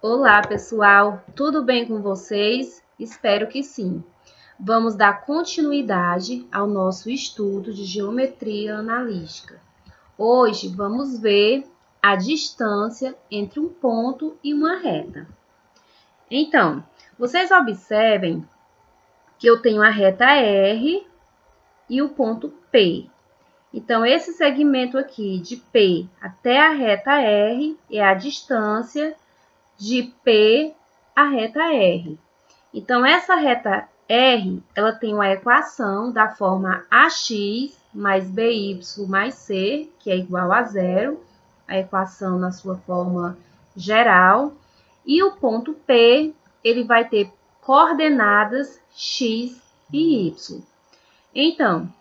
Olá, pessoal! Tudo bem com vocês? Espero que sim. Vamos dar continuidade ao nosso estudo de geometria analítica. Hoje vamos ver a distância entre um ponto e uma reta. Então, vocês observem que eu tenho a reta R e o ponto P. Então, esse segmento aqui de P até a reta R é a distância de P a reta R. Então, essa reta R, ela tem uma equação da forma AX mais BY mais C, que é igual a zero, a equação na sua forma geral. E o ponto P, ele vai ter coordenadas X e Y. Então,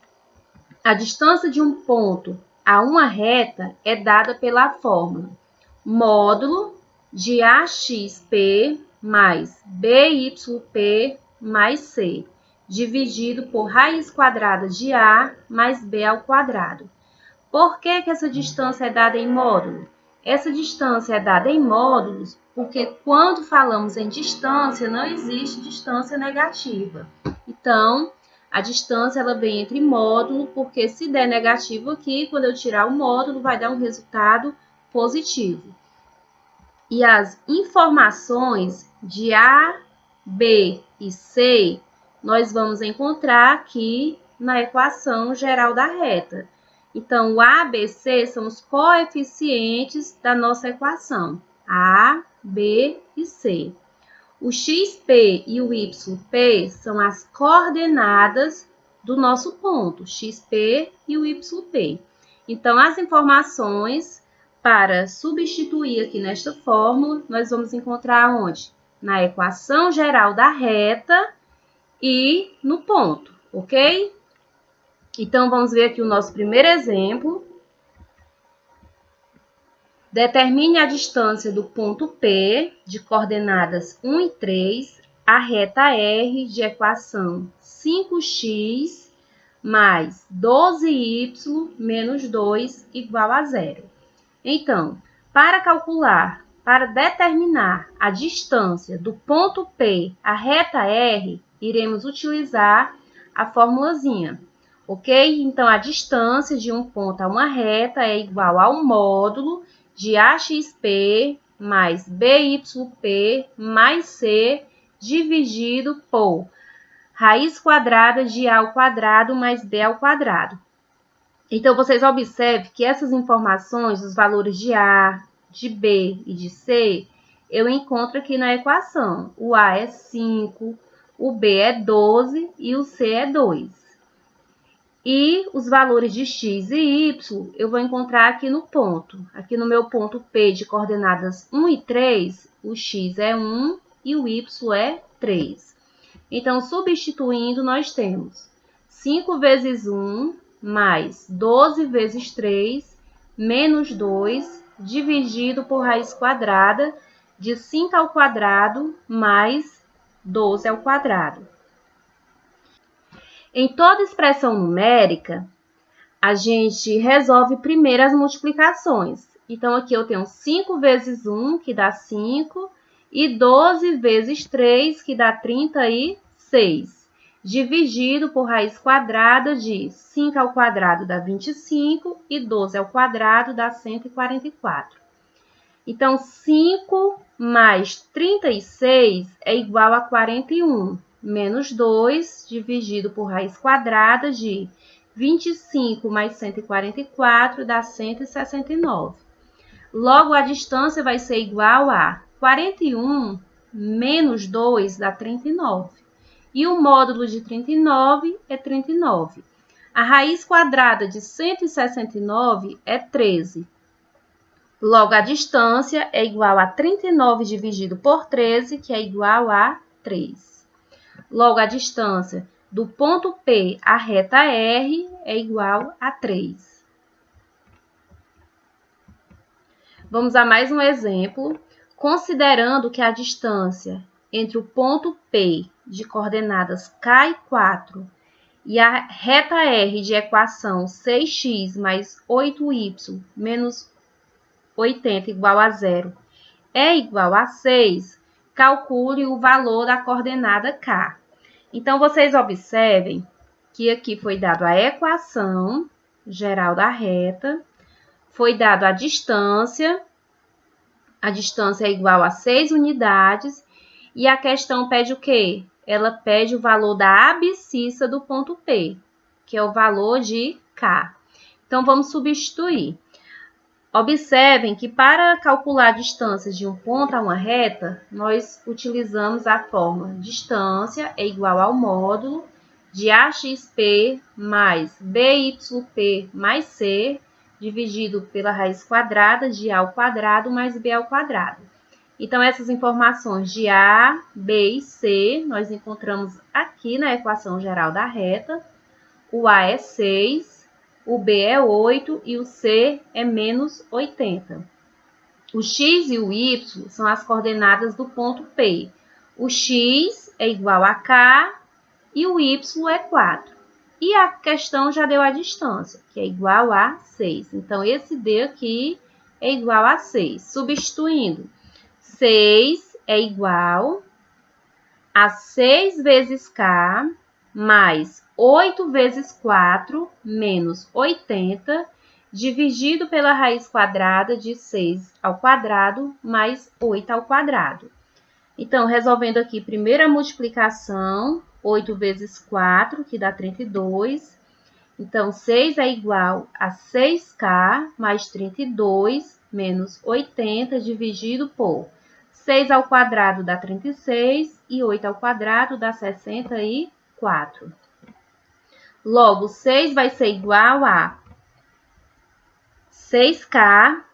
a distância de um ponto a uma reta é dada pela fórmula módulo de AXP mais BYP mais C, dividido por raiz quadrada de A mais B ao quadrado. Por que essa distância é dada em módulo? Essa distância é dada em módulos porque quando falamos em distância, não existe distância negativa. Então, a distância ela vem entre módulo, porque se der negativo aqui, quando eu tirar o módulo, vai dar um resultado positivo. E as informações de A, B e C, nós vamos encontrar aqui na equação geral da reta. Então, o A, B, C são os coeficientes da nossa equação. A, B e C. O XP e o YP são as coordenadas do nosso ponto, XP e o YP. Então, as informações para substituir aqui nesta fórmula, nós vamos encontrar onde? Na equação geral da reta e no ponto, ok? Então, vamos ver aqui o nosso primeiro exemplo. Determine a distância do ponto P, de coordenadas 1 e 3, a reta R de equação 5x mais 12y menos 2 igual a zero. Então, para determinar a distância do ponto P à reta R, iremos utilizar a formulazinha, ok? Então, a distância de um ponto a uma reta é igual ao módulo de AXP mais BYP mais C dividido por raiz quadrada de A ao quadrado mais B ao quadrado. Então, vocês observem que essas informações, os valores de A, de B e de C, eu encontro aqui na equação. O A é 5, o B é 12 e o C é 2. E os valores de X e Y eu vou encontrar aqui no ponto. Aqui no meu ponto P de coordenadas 1 e 3, o X é 1 e o Y é 3. Então, substituindo, nós temos 5 vezes 1 mais 12 vezes 3 menos 2 dividido por raiz quadrada de 5 ao quadrado mais 12 ao quadrado. Em toda expressão numérica, a gente resolve primeiro as multiplicações. Então, aqui eu tenho 5 vezes 1, que dá 5, e 12 vezes 3, que dá 36, dividido por raiz quadrada de 5 ao quadrado dá 25 e 12 ao quadrado dá 144. Então, 5 mais 36 é igual a 41, menos 2 dividido por raiz quadrada de 25 mais 144 dá 169. Logo, a distância vai ser igual a 41 menos 2 dá 39. E o módulo de 39 é 39. A raiz quadrada de 169 é 13. Logo, a distância é igual a 39 dividido por 13, que é igual a 3. Logo, a distância do ponto P à reta R é igual a 3. Vamos a mais um exemplo, considerando que a distância entre o ponto P de coordenadas K e 4 e a reta R de equação 6x mais 8y menos 80 igual a zero é igual a 6, calcule o valor da coordenada K. Então, vocês observem que aqui foi dado a equação geral da reta, foi dado a distância é igual a 6 unidades, e a questão pede o quê? Ela pede o valor da abscissa do ponto P, que é o valor de K. Então, vamos substituir. Observem que para calcular distâncias de um ponto a uma reta, nós utilizamos a fórmula distância é igual ao módulo de AXP mais BYP mais C, dividido pela raiz quadrada de A ao quadrado mais B ao quadrado. Então, essas informações de A, B e C, nós encontramos aqui na equação geral da reta. O A é 6, o B é 8 e o C é menos 80. O X e o Y são as coordenadas do ponto P. O X é igual a K e o Y é 4. E a questão já deu a distância, que é igual a 6. Então, esse D aqui é igual a 6. Substituindo, 6 é igual a 6 vezes K mais 8 vezes 4 menos 80, dividido pela raiz quadrada de 6 ao quadrado mais 8 ao quadrado. Então, resolvendo aqui, primeira multiplicação, 8 vezes 4, que dá 32. Então, 6 é igual a 6K mais 32 menos 80 dividido por 6 ao quadrado dá 36 e 8 ao quadrado dá 64. Logo, 6 vai ser igual a 6K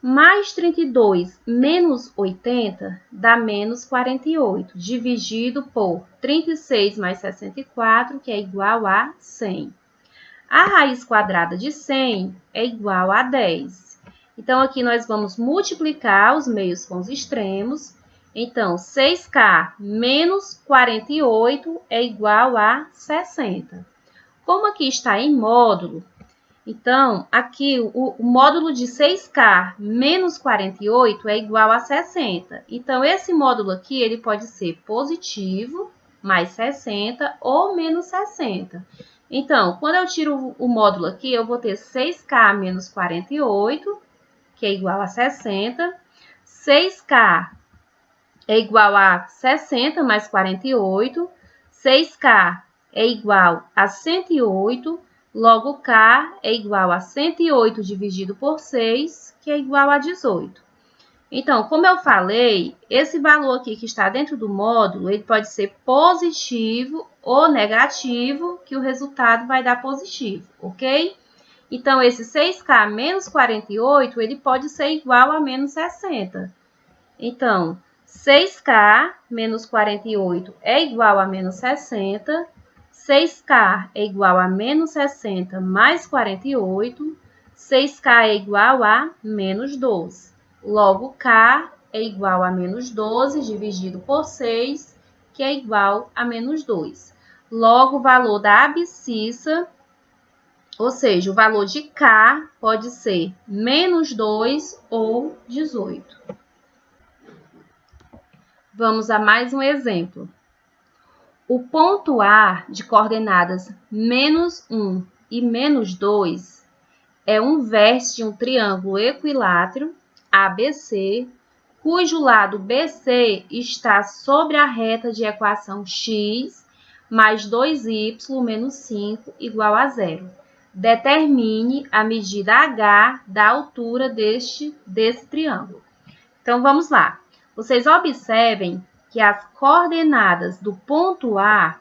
mais 32 menos 80 dá menos 48, dividido por 36 mais 64, que é igual a 100. A raiz quadrada de 100 é igual a 10. Então, aqui nós vamos multiplicar os meios com os extremos. Então, 6K menos 48 é igual a 60. Como aqui está em módulo, então, aqui o módulo de 6K menos 48 é igual a 60. Então, esse módulo aqui ele pode ser positivo, mais 60, ou menos 60. Então, quando eu tiro o módulo aqui, eu vou ter 6K menos 48, que é igual a 60. 6K é igual a 60 mais 48. 6K é igual a 108. Logo, K é igual a 108 dividido por 6, que é igual a 18. Então, como eu falei, esse valor aqui que está dentro do módulo, ele pode ser positivo ou negativo, que o resultado vai dar positivo, ok? Então, esse 6K menos 48, ele pode ser igual a menos 60. Então, 6K menos 48 é igual a menos 60. 6K é igual a menos 60 mais 48. 6K é igual a menos 12. Logo, K é igual a menos 12 dividido por 6, que é igual a menos 2. Logo, o valor da abscissa, ou seja, o valor de K pode ser menos 2 ou 18. Vamos a mais um exemplo. O ponto A de coordenadas menos 1 e menos 2 é um vértice de um triângulo equilátero ABC, cujo lado BC está sobre a reta de equação x mais 2y menos 5 igual a 0. Determine a medida h da altura desse triângulo. Então, vamos lá. Vocês observem que as coordenadas do ponto A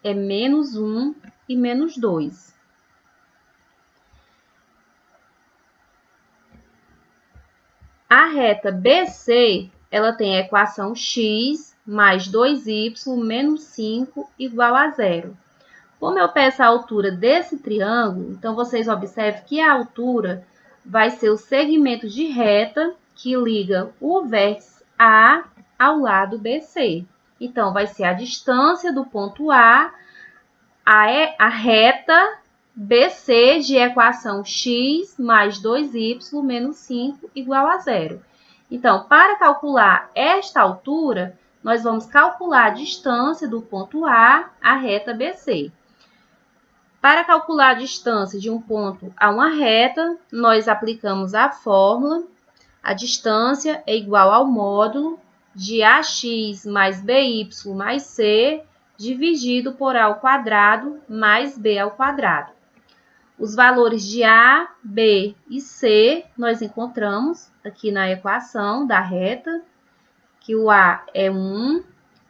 é menos 1 e menos 2. A reta BC, ela tem a equação x mais 2y menos 5 igual a 0. Como eu peço a altura desse triângulo, então vocês observem que a altura vai ser o segmento de reta que liga o vértice A ao lado BC. Então, vai ser a distância do ponto A reta BC de equação x mais 2y menos 5 igual a 0. Então, para calcular esta altura, nós vamos calcular a distância do ponto A à reta BC. Para calcular a distância de um ponto a uma reta, nós aplicamos a fórmula. A distância é igual ao módulo de AX mais BY mais C dividido por A ao quadrado mais B ao quadrado. Os valores de A, B e C nós encontramos aqui na equação da reta, que o A é 1,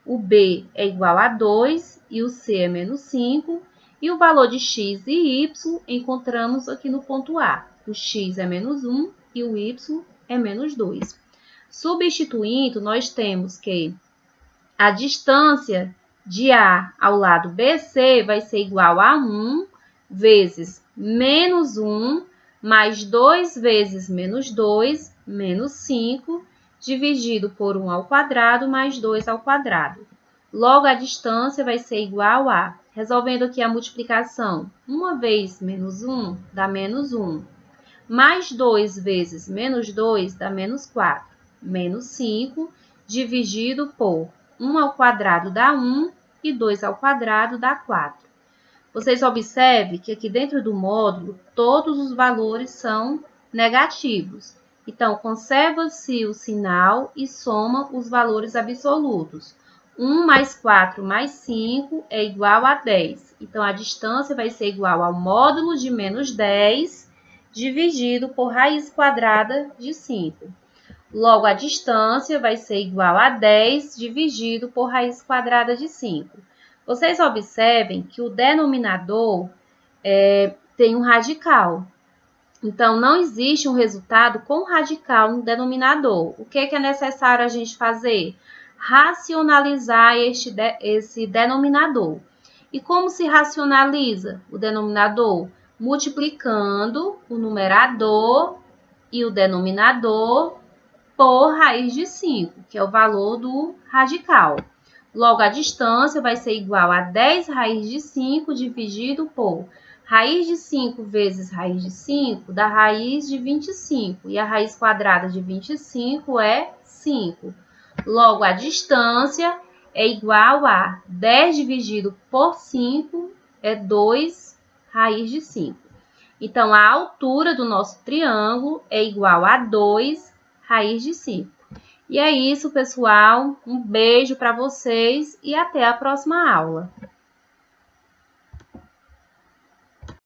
o B é igual a 2 e o C é menos 5. E o valor de x e y encontramos aqui no ponto A. O x é menos 1 e o y é menos 2. Substituindo, nós temos que a distância de A ao lado BC vai ser igual a 1 vezes menos 1 mais 2 vezes menos 2, menos 5, dividido por 1 ao quadrado mais 2 ao quadrado. Logo, a distância vai ser igual a, resolvendo aqui a multiplicação, 1 vezes menos 1 dá menos 1, mais 2 vezes menos 2 dá menos 4, menos 5, dividido por 1 ao quadrado dá 1 e 2 ao quadrado dá 4. Vocês observem que aqui dentro do módulo, todos os valores são negativos. Então, conserva-se o sinal e soma os valores absolutos. 1 mais 4 mais 5 é igual a 10. Então, a distância vai ser igual ao módulo de menos 10 dividido por raiz quadrada de 5. Logo, a distância vai ser igual a 10 dividido por raiz quadrada de 5. Vocês observem que o denominador tem um radical. Então, não existe um resultado com radical no denominador. O que é necessário a gente fazer? Racionalizar esse denominador. E como se racionaliza o denominador? Multiplicando o numerador e o denominador por raiz de 5, que é o valor do radical. Logo, a distância vai ser igual a 10 raiz de 5 dividido por raiz de 5 vezes raiz de 5 dá raiz de 25. E a raiz quadrada de 25 é 5. Logo, a distância é igual a 10 dividido por 5 é 2 raiz de 5. Então, a altura do nosso triângulo é igual a 2 raiz de 5. E é isso, pessoal. Um beijo para vocês e até a próxima aula.